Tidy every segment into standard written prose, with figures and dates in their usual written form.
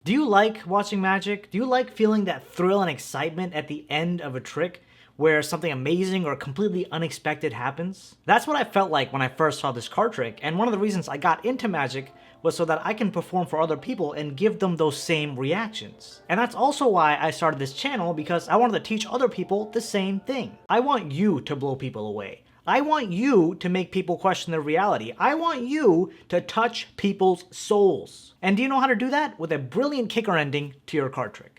Do you like watching magic? Do you like feeling that thrill and excitement at the end of a trick where something amazing or completely unexpected happens? That's what I felt like when I first saw this card trick, and one of the reasons I got into magic was so that I can perform for other people and give them those same reactions. And that's also why I started this channel, because I wanted to teach other people the same thing. I want you to blow people away. I want you to make people question their reality. I want you to touch people's souls. And do you know how to do that? With a brilliant kicker ending to your card trick.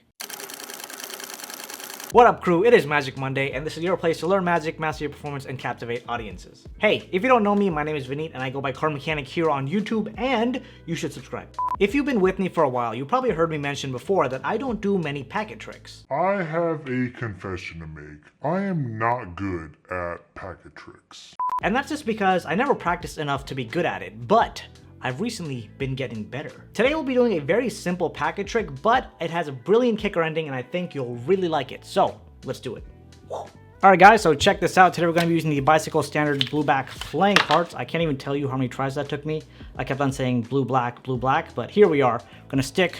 What up, crew? It is Magic Monday, and this is your place to learn magic, master your performance, and captivate audiences. Hey, if you don't know me, my name is Vineet, and I go by CardMechanic here on YouTube, and you should subscribe. If you've been with me for a while, you probably heard me mention before that I don't do many packet tricks. I have a confession to make. I am not good at packet tricks. And that's just because I never practiced enough to be good at it, but I've recently been getting better. Today we'll be doing a very simple packet trick, but it has a brilliant kicker ending and I think you'll really like it. So let's do it. Alright guys, so check this out. Today we're going to be using the Bicycle Standard Blue-Black playing cards. I can't even tell you how many tries that took me. I kept on saying blue-black, but here we are. We're going to stick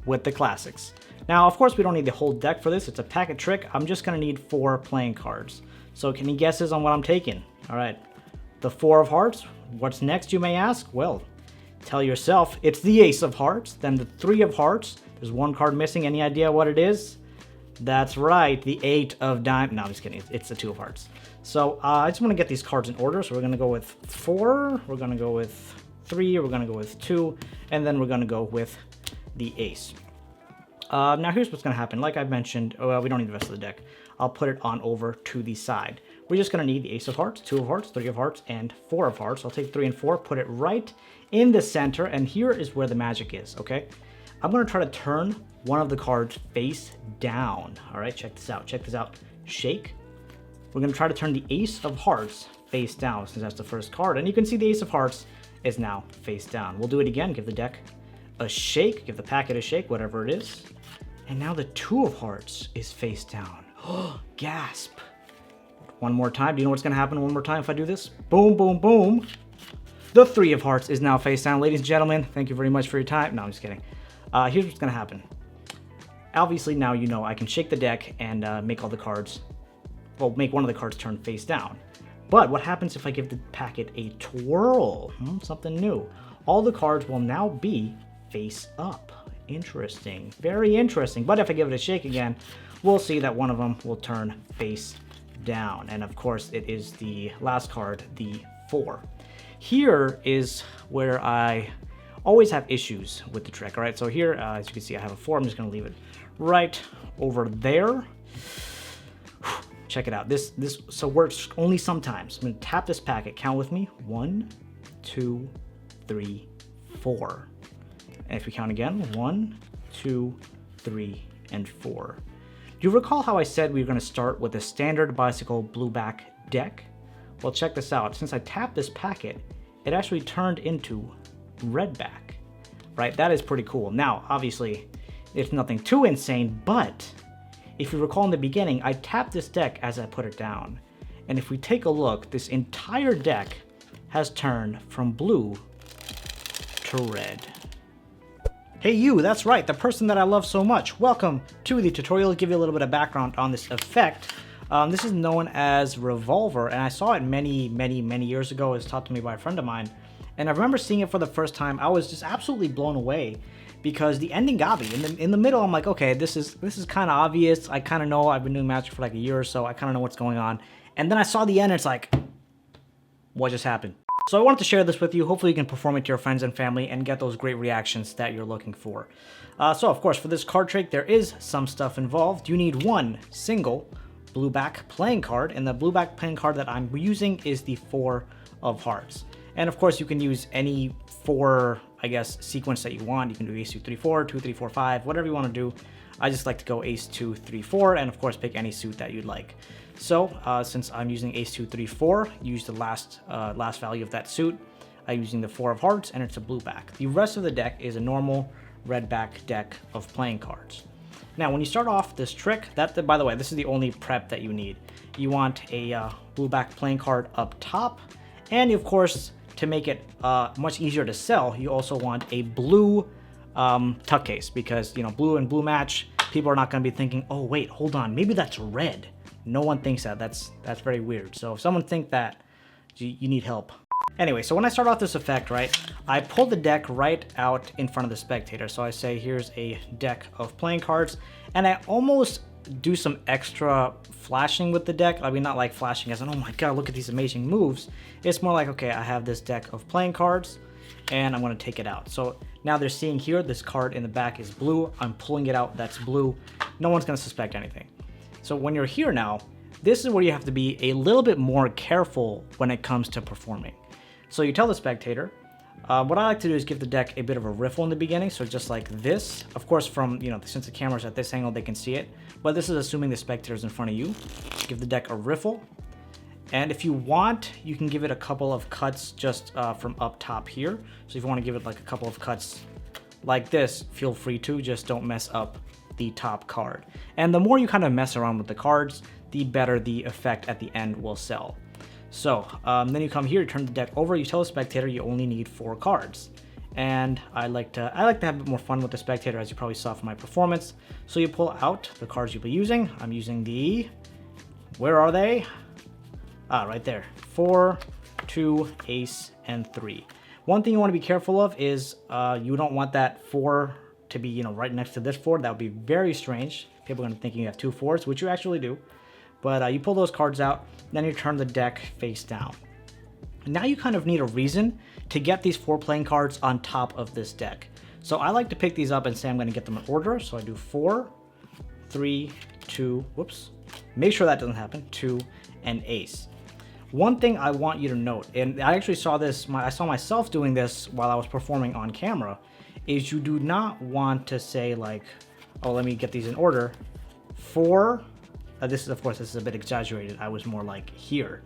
with the classics. Now, of course, we don't need the whole deck for this. It's a packet trick. I'm just going to need 4 playing cards. So any guesses on what I'm taking? Alright, the 4 of hearts. What's next, you may ask? Well, tell yourself. It's the Ace of Hearts, then the 3 of Hearts. There's 1 card missing. Any idea what it is? That's right, the 8 of Diamonds. No, I'm just kidding. It's the 2 of Hearts. So I just want to get these cards in order. So we're going to go with 4. We're going to go with 3. We're going to go with 2. And then we're going to go with the Ace. Now here's what's going to happen. Like I mentioned, we don't need the rest of the deck. I'll put it on over to the side. We're just going to need the Ace of Hearts, 2 of Hearts, 3 of Hearts, and 4 of Hearts. I'll take 3 and 4, put it right in the center, and here is where the magic is, okay? I'm going to try to turn one of the cards face down. All right, check this out. Check this out. Shake. We're going to try to turn the Ace of Hearts face down since that's the first card, and you can see the Ace of Hearts is now face down. We'll do it again. Give the deck a shake, give the packet a shake, whatever it is. And now the 2 of Hearts is face down. Oh, gasp. One more time. Do you know what's going to happen one more time if I do this? Boom, boom, boom. The 3 of Hearts is now face down. Ladies and gentlemen, thank you very much for your time. No, I'm just kidding. Here's what's going to happen. Obviously, now you know I can shake the deck and make all the cards, well, make one of the cards turn face down. But what happens if I give the packet a twirl? Something new. All the cards will now be face up. Interesting. Very interesting. But if I give it a shake again, we'll see that one of them will turn face down. And of course, it is the last card, the 4. Here is where I always have issues with the trick. All right, so here, as you can see, I have a 4. I'm just going to leave it right over there. Check it out. This so works only sometimes. I'm going to tap this packet. Count with me. 1, 2, 3, 4. And if we count again, 1, 2, 3, and 4. Do you recall how I said we were going to start with a standard Bicycle blue-back deck? Well, check this out. Since I tapped this packet, it actually turned into red-back. Right? That is pretty cool. Now, obviously, it's nothing too insane, but if you recall in the beginning, I tapped this deck as I put it down. And if we take a look, this entire deck has turned from blue to red. Hey you, that's right, the person that I love so much. Welcome to the tutorial. I'll give you a little bit of background on this effect. This is known as Revolver, and I saw it many years ago. It was taught to me by a friend of mine. And I remember seeing it for the first time. I was just absolutely blown away because the ending got me. In the middle, I'm like, okay, this is kind of obvious. I kind of know. I've been doing magic for like a year or so. I kind of know what's going on. And then I saw the end, and it's like, what just happened? So I wanted to share this with you. Hopefully you can perform it to your friends and family and get those great reactions that you're looking for. So of course, for this card trick, there is some stuff involved. You need 1 single blue-back playing card, and the blue-back playing card that I'm using is the 4 of Hearts. And of course, you can use any 4, I guess, sequence that you want. You can do Ace 2, 3, 4, 2, 3, 4, 5, whatever you want to do. I just like to go Ace 2, 3, 4, and of course, pick any suit that you'd like. So since I'm using Ace 2, 3, 4, use the last value of that suit. I'm using the 4 of Hearts, and it's a blue back. The rest of the deck is a normal red back deck of playing cards. Now, when you start off this trick, by the way, this is the only prep that you need. You want a blue back playing card up top, and of course, to make it much easier to sell, you also want a blue tuck case, because, you know, blue and blue match, people are not going to be thinking, oh wait, hold on, maybe that's red. No one thinks that. That's very weird. So if someone think that, you need help. Anyway, so when I start off this effect, right, I pull the deck right out in front of the spectator. So I say, here's a deck of playing cards, and I almost do some extra flashing with the deck. I mean, not like flashing as in, oh my god, look at these amazing moves. It's more like, okay, I have this deck of playing cards, and I'm going to take it out. So now they're seeing here, this card in the back is blue. I'm pulling it out, that's blue. No one's going to suspect anything. So when you're here now, this is where you have to be a little bit more careful when it comes to performing. So you tell the spectator, what I like to do is give the deck a bit of a riffle in the beginning, so just like this. Of course, from, you know, since the camera's at this angle, they can see it, but this is assuming the spectator's in front of you. Give the deck a riffle, and if you want, you can give it a couple of cuts just from up top here. So if you want to give it like a couple of cuts like this, feel free to, just don't mess up the top card. And the more you kind of mess around with the cards, the better the effect at the end will sell. So then you come here, you turn the deck over, you tell the spectator you only need 4 cards. And I like to have a bit more fun with the spectator, as you probably saw from my performance. So you pull out the cards you'll be using. I'm using the, where are they? Ah, right there. 4, 2, ace, and 3. One thing you want to be careful of is you don't want that 4 to be, you know, right next to this 4. That would be very strange. People are going to think you have 2 4s, which you actually do. But you pull those cards out, then you turn the deck face down. Now you kind of need a reason to get these 4 playing cards on top of this deck. So I like to pick these up and say I'm going to get them in order. So I do 4, 3, 2, whoops. Make sure that doesn't happen, 2, and ace. One thing I want you to note, and I actually saw this, I saw myself doing this while I was performing on camera, is you do not want to say like, oh, let me get these in order. 4, this is, of course, this is a bit exaggerated. I was more like here.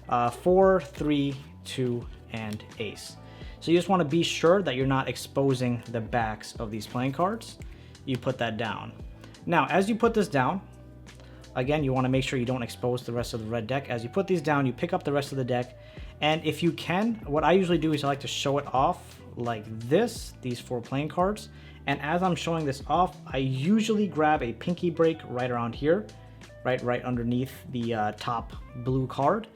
4, 3, 2, and ace. So you just want to be sure that you're not exposing the backs of these playing cards. You put that down. Now, as you put this down, again, you want to make sure you don't expose the rest of the red deck. As you put these down, you pick up the rest of the deck. And if you can, what I usually do is I like to show it off like this, these 4 playing cards. And as I'm showing this off, I usually grab a pinky break right around here, right underneath the top blue card.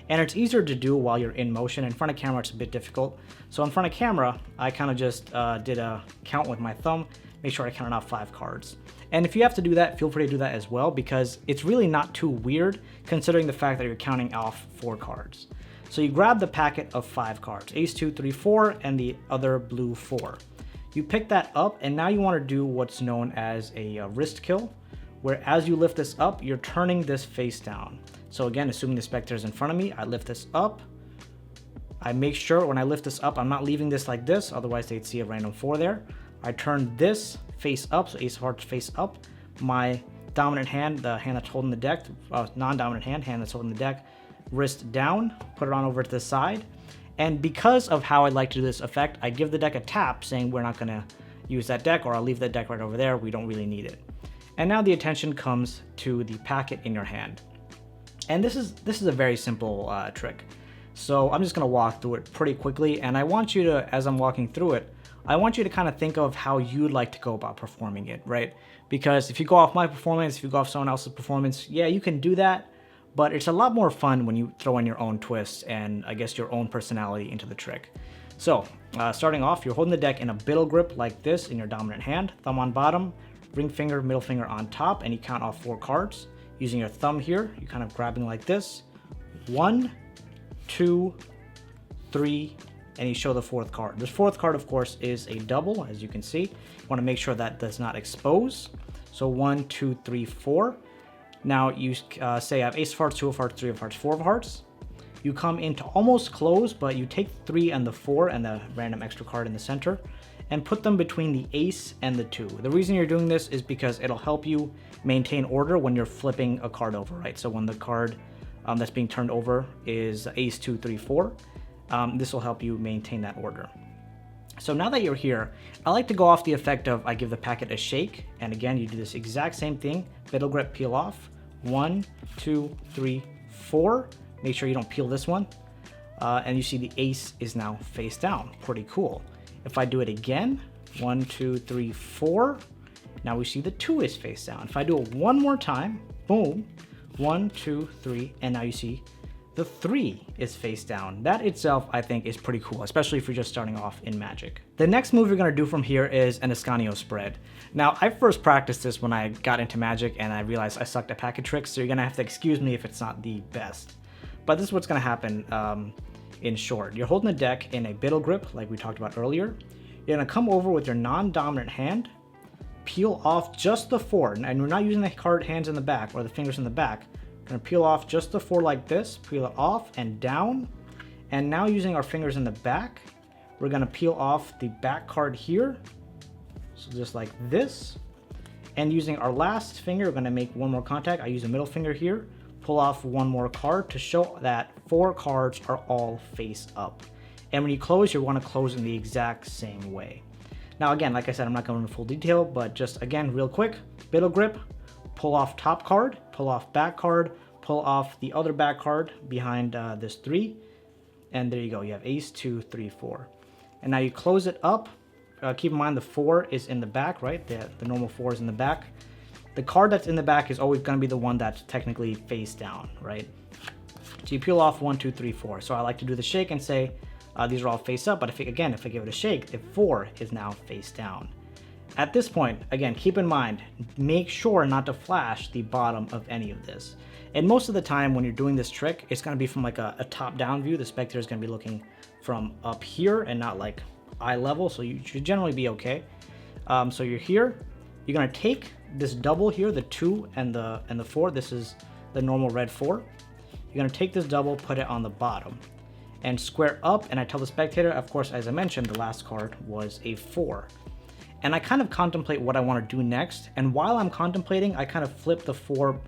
And it's easier to do while you're in motion. In front of camera, it's a bit difficult. So in front of camera, I kind of just did a count with my thumb, make sure I counted out 5 cards. And if you have to do that, feel free to do that as well, because it's really not too weird considering the fact that you're counting off 4 cards. So you grab the packet of 5 cards, ace, 2, 3, 4, and the other blue 4. You pick that up, and now you want to do what's known as a wrist kill, where as you lift this up, you're turning this face down. So again, assuming the spectator is in front of me, I lift this up. I make sure when I lift this up, I'm not leaving this like this, otherwise they'd see a random 4 there. I turn this face up, so ace of hearts face up. My dominant hand, the hand that's holding the deck, non-dominant hand that's holding the deck, wrist down, put it on over to the side. And because of how I like to do this effect, I give the deck a tap saying we're not gonna use that deck, or I'll leave that deck right over there, we don't really need it. And now the attention comes to the packet in your hand. And this is a very simple trick. So I'm just gonna walk through it pretty quickly, and I want you to, as I'm walking through it, I want you to kind of think of how you'd like to go about performing it, right? Because if you go off my performance, if you go off someone else's performance, yeah, you can do that, but it's a lot more fun when you throw in your own twists and I guess your own personality into the trick. So starting off, you're holding the deck in a biddle grip like this in your dominant hand, thumb on bottom, ring finger, middle finger on top, and you count off 4 cards. Using your thumb here, you're kind of grabbing like this. 1, 2, 3, and you show the 4th card. This 4th card, of course, is a double, as you can see. You want to make sure that does not expose. So 1, 2, 3, 4. Now you say I have ace of hearts, 2 of hearts, 3 of hearts, 4 of hearts. You come into almost close, but you take 3 and the 4 and the random extra card in the center and put them between the ace and the 2. The reason you're doing this is because it'll help you maintain order when you're flipping a card over, right? So when the card that's being turned over is ace, 2, 3, 4, this will help you maintain that order. So now that you're here, I like to go off the effect of I give the packet a shake, and again, you do this exact same thing, fiddle grip, peel off, 1, 2, 3, 4, make sure you don't peel this one, and you see the ace is now face down, pretty cool. If I do it again, 1, 2, 3, 4. Now we see the 2 is face down. If I do it one more time, boom, 1, 2, 3, and now you see the 3 is face down. That itself, I think, is pretty cool, especially if you're just starting off in Magic. The next move you're gonna do from here is an Ascanio spread. Now, I first practiced this when I got into Magic and I realized I sucked at packet tricks, so you're gonna have to excuse me if it's not the best. But this is what's gonna happen in short. You're holding the deck in a Biddle grip, like we talked about earlier. You're gonna come over with your non-dominant hand, peel off just the 4, and we're not using the card hands in the back or the fingers in the back. Gonna peel off just the 4 like this, peel it off and down. And now using our fingers in the back, we're gonna peel off the back card here. So just like this. And using our last finger, we're gonna make one more contact. I use a middle finger here, pull off one more card to show that 4 cards are all face up. And when you close, you wanna close in the exact same way. Now again, like I said, I'm not going into full detail, but just again, real quick, Biddle grip, pull off top card, pull off back card, pull off the other back card behind this 3, and there you go. You have ace, 2, 3, 4. And now you close it up. Keep in mind the 4 is in the back, right? The normal 4 is in the back. The card that's in the back is always going to be the one that's technically face down, right? So you peel off 1, 2, 3, 4. So I like to do the shake and say these are all face up, but if I give it a shake, the 4 is now face down. At this point, again, keep in mind, make sure not to flash the bottom of any of this. And most of the time when you're doing this trick, it's going to be from like a top-down view. The spectator is going to be looking from up here and not like eye level, so you should generally be okay. So you're here. You're going to take this double here, the 2 and the 4. This is the normal red 4. You're going to take this double, put it on the bottom, and square up. And I tell the spectator, of course, as I mentioned, the last card was a 4. And I kind of contemplate what I want to do next. And while I'm contemplating, I kind of flip the 4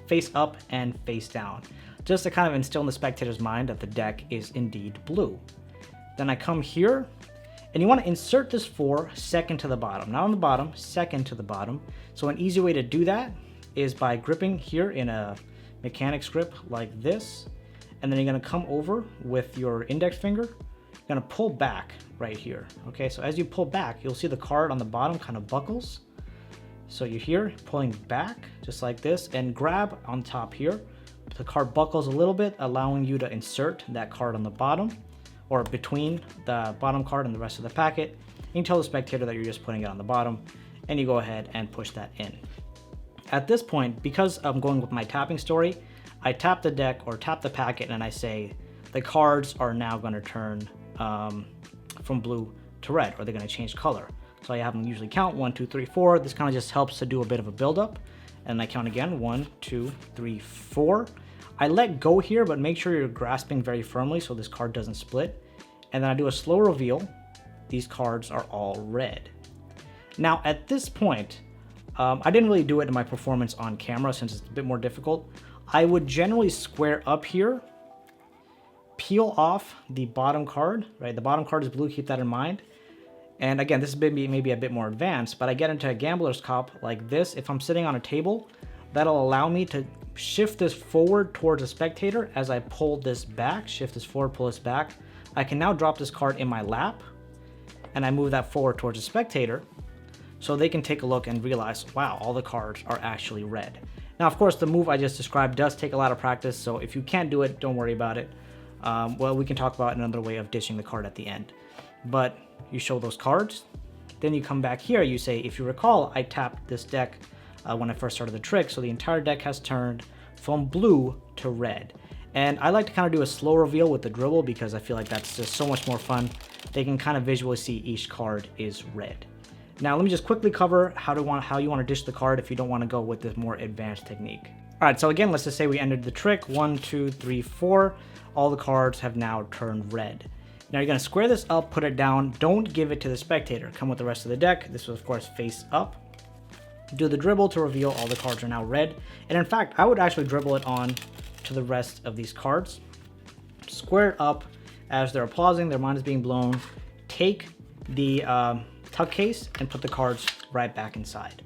face up and face down, just to kind of instill in the spectator's mind that the deck is indeed blue. Then I come here, and you want to insert this 4 second to the bottom. Not on the bottom, second to the bottom. So an easy way to do that is by gripping here in a mechanics grip like this. And then you're going to come over with your index finger. You're going to pull back right here. Okay, so as you pull back, you'll see the card on the bottom kind of buckles. So you're here pulling back just like this and grab on top here. The card buckles a little bit, allowing you to insert that card on the bottom or between the bottom card and the rest of the packet. You can tell the spectator that you're just putting it on the bottom, and you go ahead and push that in. At this point, because I'm going with my tapping story, I tap the deck or tap the packet and I say the cards are now going to turn from blue to red, or they're going to change color. So I have them usually count 1, 2, 3, 4. This kind of just helps to do a bit of a build-up. And I count again, 1, 2, 3, 4. I let go here, but make sure you're grasping very firmly so this card doesn't split. And then I do a slow reveal. These cards are all red. Now at this point, I didn't really do it in my performance on camera since it's a bit more difficult. I would generally square up here, peel off the bottom card, right? The bottom card is blue, keep that in mind. And again, this is maybe a bit more advanced, but I get into a gambler's cup like this. If I'm sitting on a table, that'll allow me to shift this forward towards a spectator as I pull this back, shift this forward, pull this back. I can now drop this card in my lap, and I move that forward towards a spectator so they can take a look and realize, wow, all the cards are actually red. Now, of course, the move I just described does take a lot of practice, so if you can't do it, don't worry about it. Well, we can talk about another way of dishing the card at the end. But you show those cards, then you come back here, you say, if you recall, I tapped this deck when I first started the trick, so the entire deck has turned from blue to red. And I like to kind of do a slow reveal with the dribble because I feel like that's just so much more fun. They can kind of visually see each card is red. Now let me just quickly cover how you want to dish the card if you don't want to go with this more advanced technique. All right, so again, let's just say we ended the trick. 1, 2, 3, 4. All the cards have now turned red. Now you're going to square this up, put it down. Don't give it to the spectator. Come with the rest of the deck. This was, of course, face up. Do the dribble to reveal all the cards are now red. And in fact, I would actually dribble it on to the rest of these cards. Square it up as they're applauding, their mind is being blown. Take the tuck case and put the cards right back inside.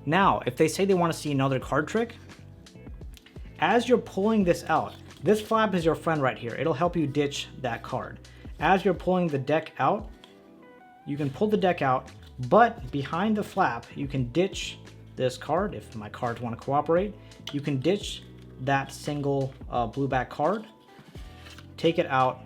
Now, if they say they want to see another card trick, as you're pulling this out, this flap is your friend right here. It'll help you ditch that card. As you're pulling the deck out, you can pull the deck out, but behind the flap, you can ditch this card if my cards want to cooperate. You can ditch that single blue back card, take it out,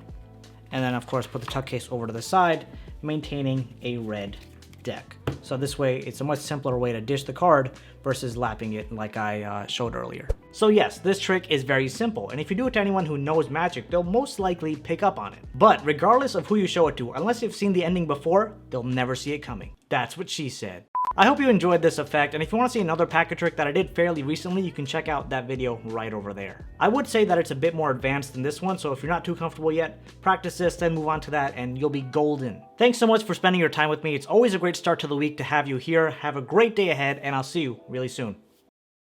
and then of course put the tuck case over to the side, maintaining a red deck. So this way it's a much simpler way to dish the card versus lapping it like I showed earlier. So yes, this trick is very simple, and if you do it to anyone who knows Magic, they'll most likely pick up on it. But regardless of who you show it to, unless you've seen the ending before, they'll never see it coming. That's what she said. I hope you enjoyed this effect, and if you want to see another packet trick that I did fairly recently, you can check out that video right over there. I would say that it's a bit more advanced than this one, so if you're not too comfortable yet, practice this, then move on to that, and you'll be golden. Thanks so much for spending your time with me. It's always a great start to the week to have you here. Have a great day ahead, and I'll see you really soon.